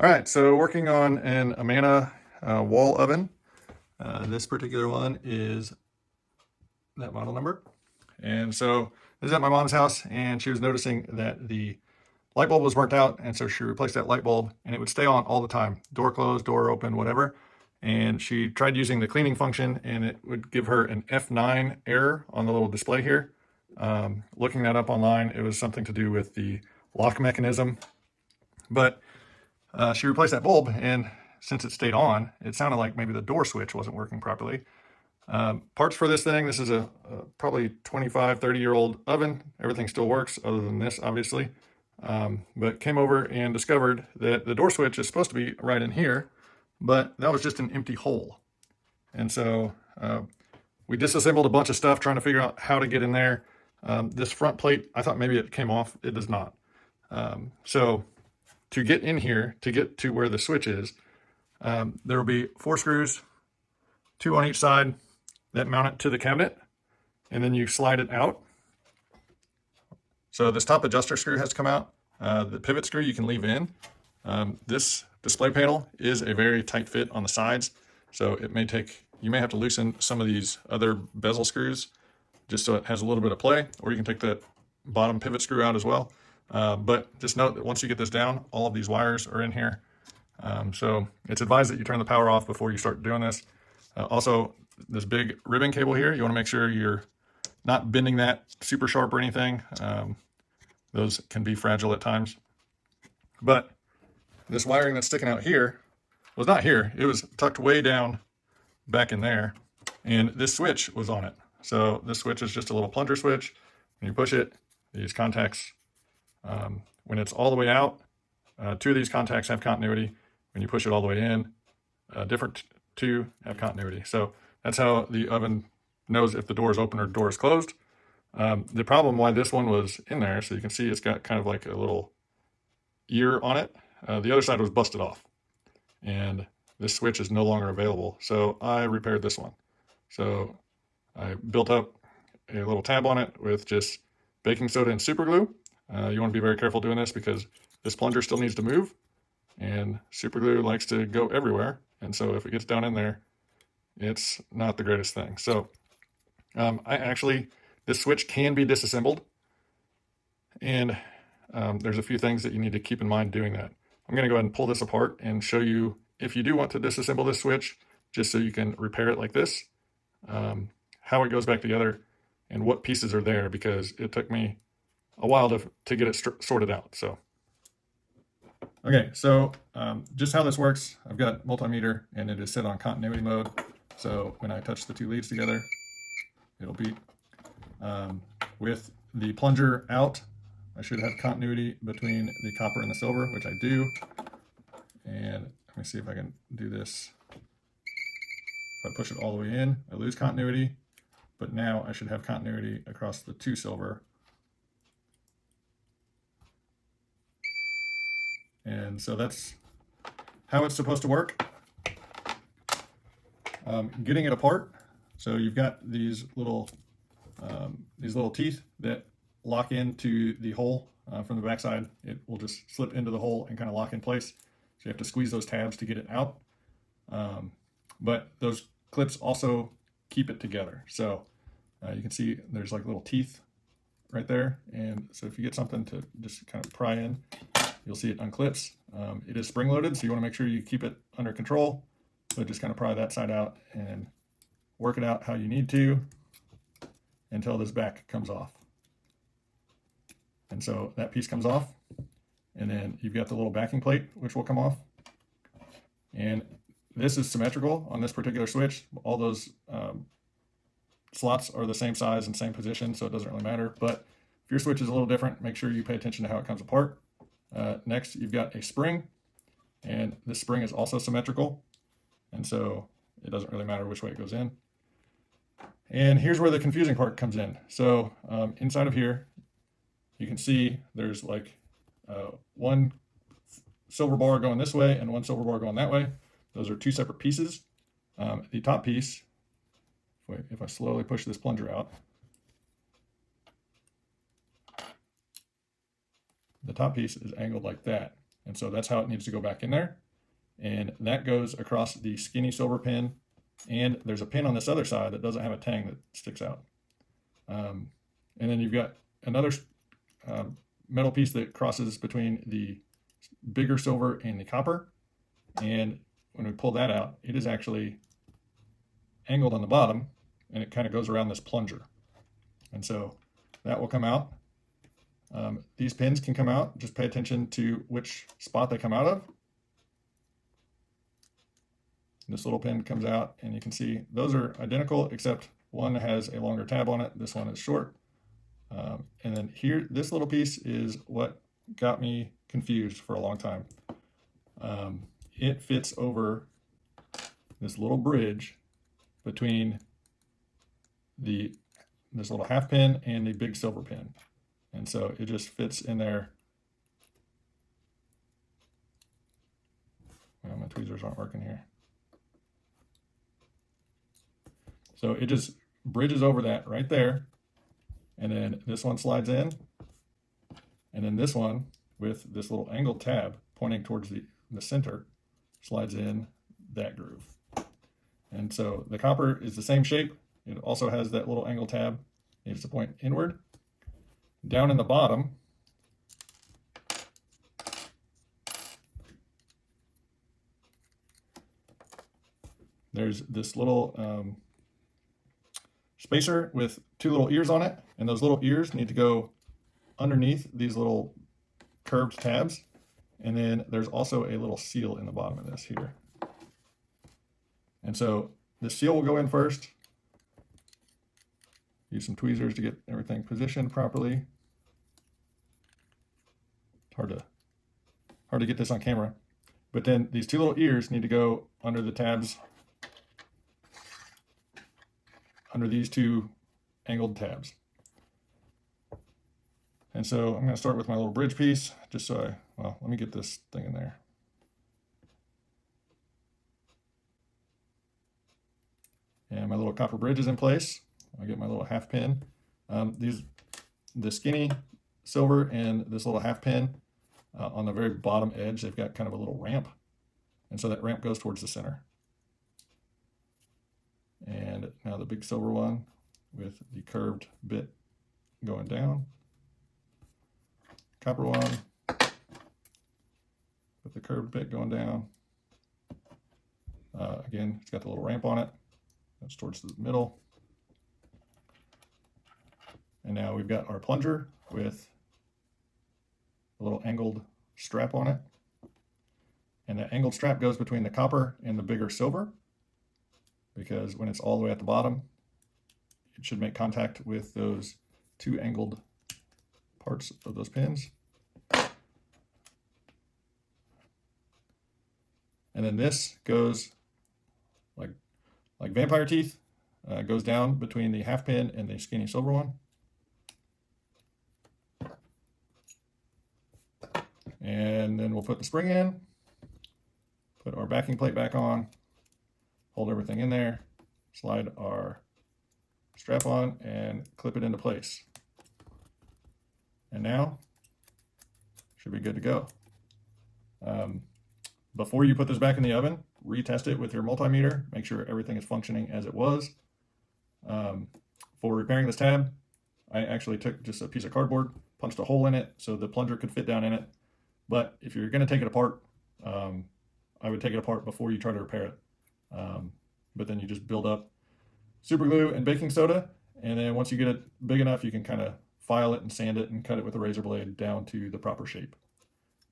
All right, so working on an Amana wall oven. This particular one is that model number. And so this is at my mom's house, and she was noticing that the light bulb was burnt out, and so she replaced that light bulb, and it would stay on all the time. Door closed, door open, whatever. And she tried using the cleaning function, and it would give her an F9 error on the little display here. Looking that up online, it was something to do with the lock mechanism. But she replaced that bulb, and since it stayed on, it sounded like maybe the door switch wasn't working properly. Parts for this thing, this is a probably 25, 30-year-old oven. Everything still works other than this, obviously. But came over and discovered that the door switch is supposed to be right in here, but that was just an empty hole. And so we disassembled a bunch of stuff trying to figure out how to get in there. This front plate, I thought maybe it came off. It does not. So to get in here, to get to where the switch is, there will be 4 screws, 2 on each side, that mount it to the cabinet, and then you slide it out. So this top adjuster screw has to come out. The pivot screw you can leave in. This display panel is a very tight fit on the sides, so it may take, you may have to loosen some of these other bezel screws just so it has a little bit of play, or you can take that bottom pivot screw out as well. But just note that once you get this down, all of these wires are in here. So it's advised that you turn the power off before you start doing this. Also, this big ribbon cable here, you want to make sure you're not bending that super sharp or anything. Those can be fragile at times. But this wiring that's sticking out here was not here. It was tucked way down back in there. And this switch was on it. So this switch is just a little plunger switch. When you push it, these contacts, when it's all the way out, 2 of these contacts have continuity. When you push it all the way in, different 2 have continuity. So that's how the oven knows if the door is open or the door is closed. The problem why this one was in there, so you can see it's got kind of like a little ear on it. The other side was busted off, and this switch is no longer available. So I repaired this one. So I built up a little tab on it with just baking soda and super glue. You want to be very careful doing this because this plunger still needs to move, and super glue likes to go everywhere. And so if it gets down in there, it's not the greatest thing. So this switch can be disassembled, and there's a few things that you need to keep in mind doing that. I'm going to go ahead and pull this apart and show you if you do want to disassemble this switch, just so you can repair it like this, how it goes back together and what pieces are there, because it took me a while to get it sorted out. So okay, so just how this works, I've got multimeter and it is set on continuity mode. So when I touch the 2 leads together, it'll beep. With the plunger out, I should have continuity between the copper and the silver, which I do. And let me see if I can do this. If I push it all the way in, I lose continuity, but now I should have continuity across the 2 silver. And so that's how it's supposed to work. Getting it apart, so you've got these little teeth that lock into the hole from the backside. It will just slip into the hole and kind of lock in place. So you have to squeeze those tabs to get it out. But those clips also keep it together. So you can see there's like little teeth right there. And so if you get something to just kind of pry in, you'll see it unclips. It is spring loaded, so you want to make sure you keep it under control. So just kind of pry that side out and work it out how you need to until this back comes off. And so that piece comes off, and then you've got the little backing plate, which will come off. And this is symmetrical on this particular switch. All those slots are the same size and same position, so it doesn't really matter. But if your switch is a little different, make sure you pay attention to how it comes apart. Next, you've got a spring, and this spring is also symmetrical. And so it doesn't really matter which way it goes in. And here's where the confusing part comes in. So inside of here, you can see there's like 1 silver bar going this way and 1 silver bar going that way. Those are 2 separate pieces. The top piece, if I slowly push this plunger out, the top piece is angled like that. And so that's how it needs to go back in there. And that goes across the skinny silver pin. And there's a pin on this other side that doesn't have a tang that sticks out. And then you've got another metal piece that crosses between the bigger silver and the copper. And when we pull that out, it is actually angled on the bottom, and it kind of goes around this plunger. And so that will come out. These pins can come out. Just pay attention to which spot they come out of. This little pin comes out, and you can see those are identical, except one has a longer tab on it. This one is short. And then here, this little piece is what got me confused for a long time. It fits over this little bridge between this little half pin and the big silver pin. And so it just fits in there. Well, my tweezers aren't working here. So it just bridges over that right there. And then this one slides in. And then this one with this little angled tab pointing towards the center slides in that groove. And so the copper is the same shape. It also has that little angle tab. It needs to point inward. Down in the bottom, there's this little spacer with two little ears on it, and those little ears need to go underneath these little curved tabs. And then there's also a little seal in the bottom of this here. And so the seal will go in first. Use some tweezers to get everything positioned properly. It's hard to get this on camera. But then these two little ears need to go under the tabs, under these two angled tabs. And so I'm going to start with my little bridge piece, just so well, let me get this thing in there. And my little copper bridge is in place. I'll get my little half pin. The skinny silver and this little half pin on the very bottom edge, they've got kind of a little ramp. And so that ramp goes towards the center. And now the big silver one with the curved bit going down. Copper one with the curved bit going down. Again, it's got the little ramp on it. That's towards the middle. And now we've got our plunger with a little angled strap on it. And that angled strap goes between the copper and the bigger silver, because when it's all the way at the bottom, it should make contact with those two angled parts of those pins. And then this goes like vampire teeth, goes down between the half pin and the skinny silver one. And then we'll put the spring in, put our backing plate back on, hold everything in there, slide our strap on, and clip it into place. And now, should be good to go. Before you put this back in the oven, retest it with your multimeter, make sure everything is functioning as it was. For repairing this tab, I actually took just a piece of cardboard, punched a hole in it so the plunger could fit down in it. But if you're going to take it apart, I would take it apart before you try to repair it. But then you just build up super glue and baking soda, and then once you get it big enough, you can kind of file it and sand it and cut it with a razor blade down to the proper shape.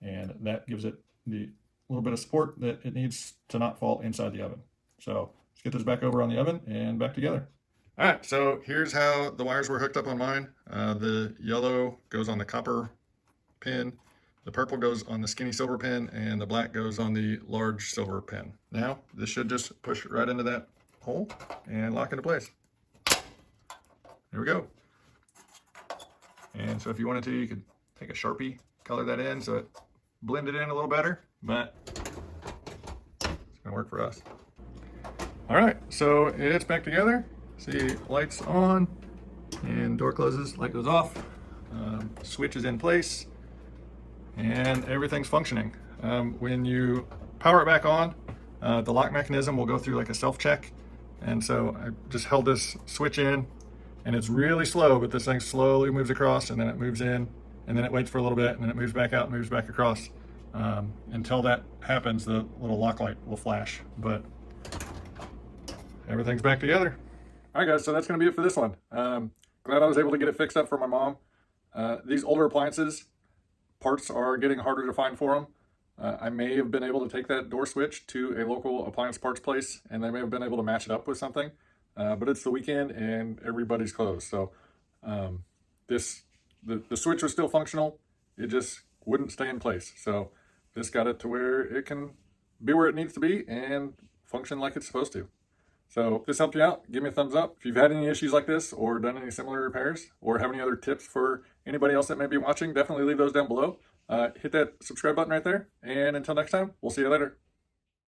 And that gives it the little bit of support that it needs to not fall inside the oven. So let's get this back over on the oven and back together. All right, so here's how the wires were hooked up on mine. The yellow goes on the copper pin, the purple goes on the skinny silver pin, and the black goes on the large silver pin. Now, this should just push right into that hole and lock into place. There we go. And so if you wanted to, you could take a Sharpie, color that in so it blended in a little better, but it's gonna work for us. All right, so it's back together. See, lights on and door closes, light goes off, switch is in place, and everything's functioning. When you power it back on, the lock mechanism will go through like a self-check. And so I just held this switch in, and it's really slow, but this thing slowly moves across, and then it moves in, and then it waits for a little bit, and then it moves back out and moves back across. Until that happens, the little lock light will flash, but everything's back together. All right, guys, so that's going to be it for this one. Glad I was able to get it fixed up for my mom. These older appliances, parts are getting harder to find for them. I may have been able to take that door switch to a local appliance parts place, and they may have been able to match it up with something. But it's the weekend and everybody's closed. So the switch was still functional. It just wouldn't stay in place. So this got it to where it can be where it needs to be and function like it's supposed to. So if this helped you out, give me a thumbs up. If you've had any issues like this or done any similar repairs or have any other tips for anybody else that may be watching, definitely leave those down below. Hit that subscribe button right there. And until next time, we'll see you later.